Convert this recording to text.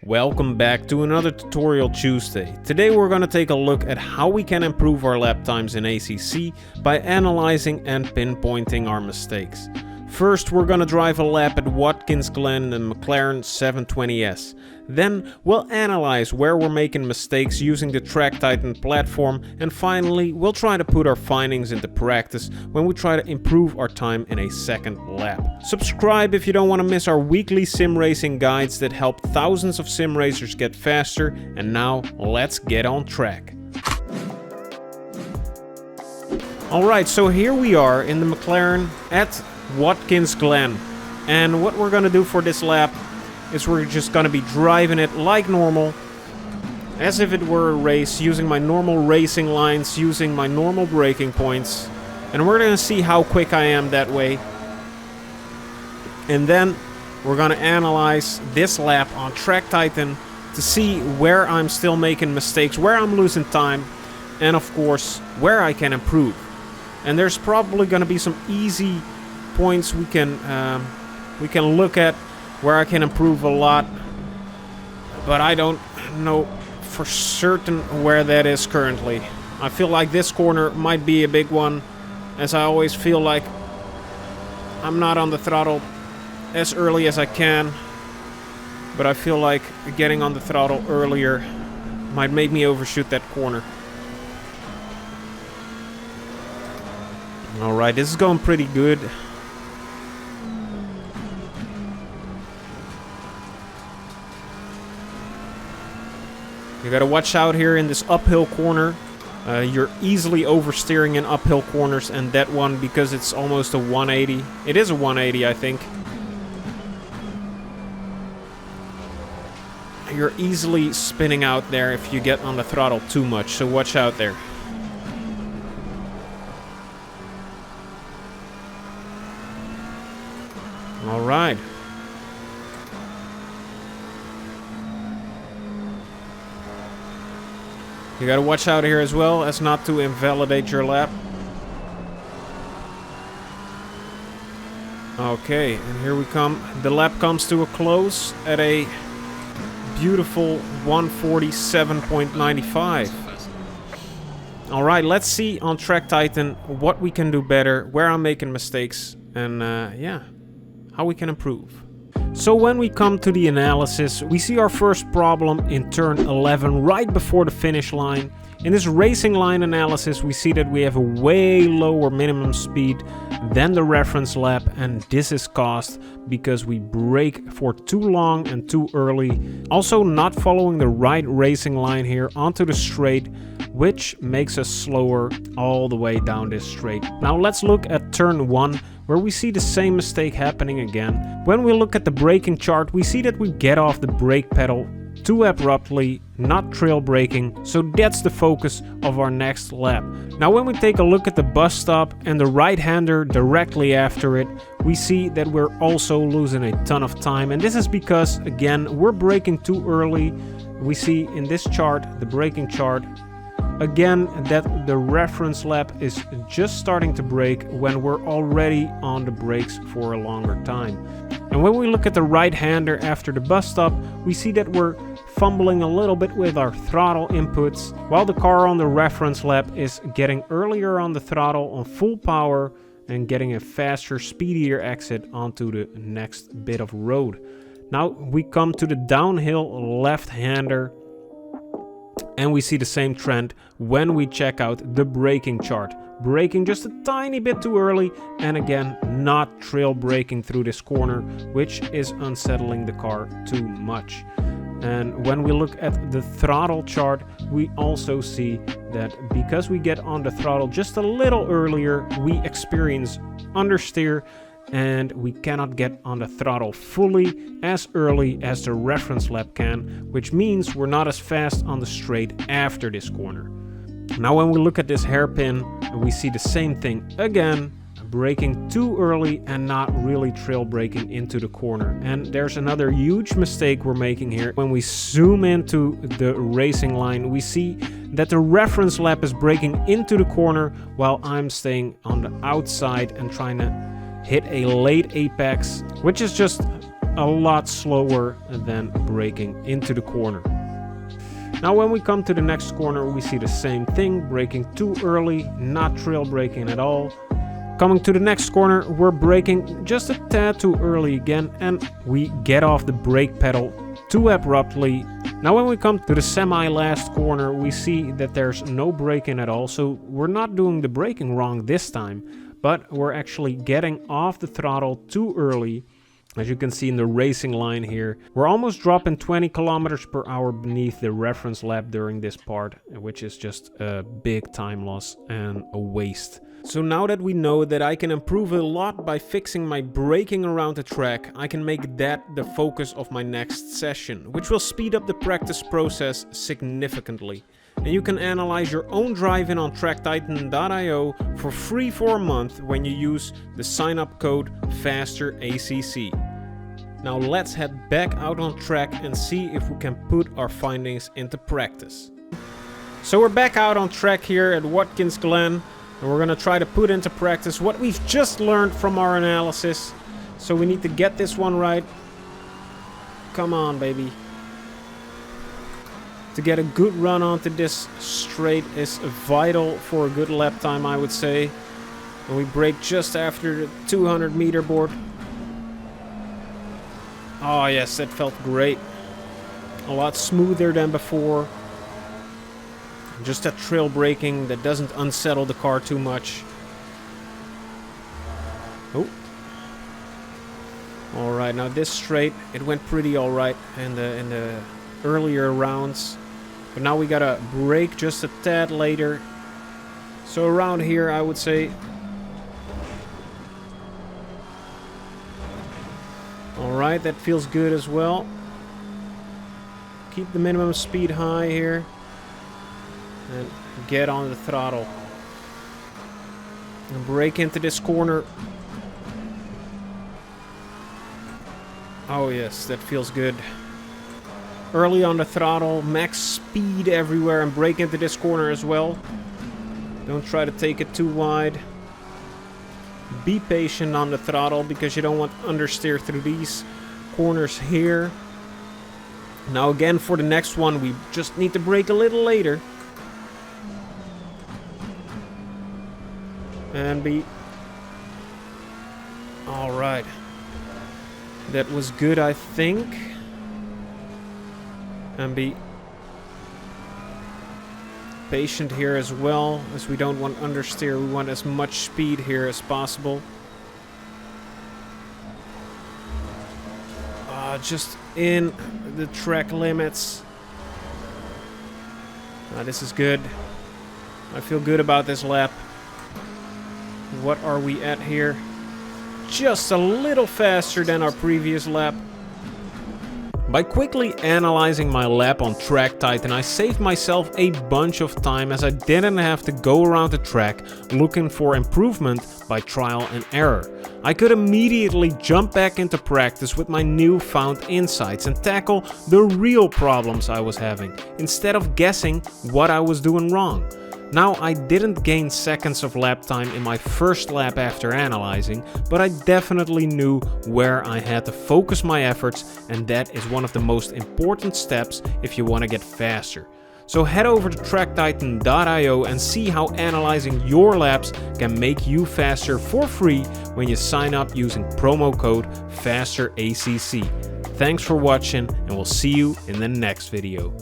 Welcome back to another Tutorial Tuesday. Today we're going to take a look at how we can improve our lap times in ACC by analyzing and pinpointing our mistakes. First, we're going to drive a lap at Watkins, Glen and McLaren 720S. Then we'll analyze where we're making mistakes using the Track Titan platform, and finally we'll try to put our findings into practice when we try to improve our time in a second lap. Subscribe if you don't want to miss our weekly sim racing guides that help thousands of sim racers get faster, and now let's get on track. Alright, so here we are in the McLaren at Watkins Glen, and what we're going to do for this lap is we're just going to be driving it like normal, as if it were a race, using my normal racing lines, using my normal braking points, and we're going to see how quick I am that way. And then we're going to analyze this lap on Track Titan to see where I'm still making mistakes, where I'm losing time, and of course where I can improve. And there's probably going to be some easy points we can look at where I can improve a lot, but I don't know for certain where that is currently. I feel like this corner might be a big one, as I always feel like I'm not on the throttle as early as I can, but I feel like getting on the throttle earlier might make me overshoot that corner. Alright, this is going pretty good. You gotta watch out here in this uphill corner. You're easily oversteering in uphill corners, and that one, because it's almost a 180. It is a 180, I think. You're easily spinning out there if you get on the throttle too much, so watch out there. Alright. You gotta watch out here as well as not to invalidate your lap. Okay, and here we come. The lap comes to a close at a beautiful 147.95. Alright, let's see on Track Titan what we can do better, where I'm making mistakes, and yeah, how we can improve. So when we come to the analysis, we see our first problem in turn 11 right before the finish line. In this racing line analysis, we see that we have a way lower minimum speed than the reference lap, and this is caused because we brake for too long and too early. Also not following the right racing line here onto the straight, which makes us slower all the way down this straight. Now let's look at turn 1, where we see the same mistake happening again. When we look at the braking chart, we see that we get off the brake pedal too abruptly, not trail braking, so that's the focus of our next lap. Now when we take a look at the bus stop and the right-hander directly after it, we see that we're also losing a ton of time, and this is because, again, we're braking too early. We see in this chart, the braking chart, again, that the reference lap is just starting to brake when we're already on the brakes for a longer time. And when we look at the right-hander after the bus stop, we see that we're fumbling a little bit with our throttle inputs, while the car on the reference lap is getting earlier on the throttle on full power and getting a faster, speedier exit onto the next bit of road. Now we come to the downhill left-hander, and we see the same trend when we check out the braking chart. Braking just a tiny bit too early, and again not trail braking through this corner, which is unsettling the car too much. And when we look at the throttle chart, we also see that because we get on the throttle just a little earlier, we experience understeer, and we cannot get on the throttle fully as early as the reference lap can, which means we're not as fast on the straight after this corner. Now when we look at this hairpin, we see the same thing again, braking too early and not really trail braking into the corner. And there's another huge mistake we're making here. When we zoom into the racing line, we see that the reference lap is braking into the corner while I'm staying on the outside and trying to hit a late apex, which is just a lot slower than braking into the corner. Now when we come to the next corner, we see the same thing, braking too early, not trail braking at all. Coming to the next corner, we're braking just a tad too early again, and we get off the brake pedal too abruptly. Now when we come to the semi-last corner, we see that there's no braking at all, so we're not doing the braking wrong this time, but we're actually getting off the throttle too early. As you can see in the racing line here, we're almost dropping 20 kilometers per hour beneath the reference lap during this part, which is just a big time loss and a waste. So now that we know that I can improve a lot by fixing my braking around the track, I can make that the focus of my next session, which will speed up the practice process significantly. And you can analyze your own drive-in on TrackTitan.io for free for a month when you use the sign-up code FASTERACC. Now let's head back out on track and see if we can put our findings into practice. So we're back out on track here at Watkins Glen, and we're gonna try to put into practice what we've just learned from our analysis. So we need to get this one right. Come on, baby. To get a good run onto this straight is vital for a good lap time, I would say. And we brake just after the 200 meter board. Oh yes, that felt great. A lot smoother than before. Just that trail braking that doesn't unsettle the car too much. Oh. Alright, now this straight, it went pretty alright in the earlier rounds. But now we gotta brake just a tad later. So around here, I would say. Alright, that feels good as well. Keep the minimum speed high here. And get on the throttle. And brake into this corner. Oh yes, that feels good. Early on the throttle, max speed everywhere, and brake into this corner as well. Don't try to take it too wide. Be patient on the throttle because you don't want understeer through these corners here. Now again for the next one, we just need to brake a little later. And be... Alright. That was good, I think. And be patient here as well, as we don't want understeer. We want as much speed here as possible. Just in the track limits. This is good. I feel good about this lap. What are we at here? Just a little faster than our previous lap. By quickly analyzing my lap on TrackTitan, I saved myself a bunch of time as I didn't have to go around the track looking for improvement by trial and error. I could immediately jump back into practice with my newfound insights and tackle the real problems I was having, instead of guessing what I was doing wrong. Now, I didn't gain seconds of lap time in my first lap after analyzing, but I definitely knew where I had to focus my efforts, and that is one of the most important steps if you want to get faster. So head over to TrackTitan.io and see how analyzing your laps can make you faster for free when you sign up using promo code FASTERACC. Thanks for watching, and we'll see you in the next video.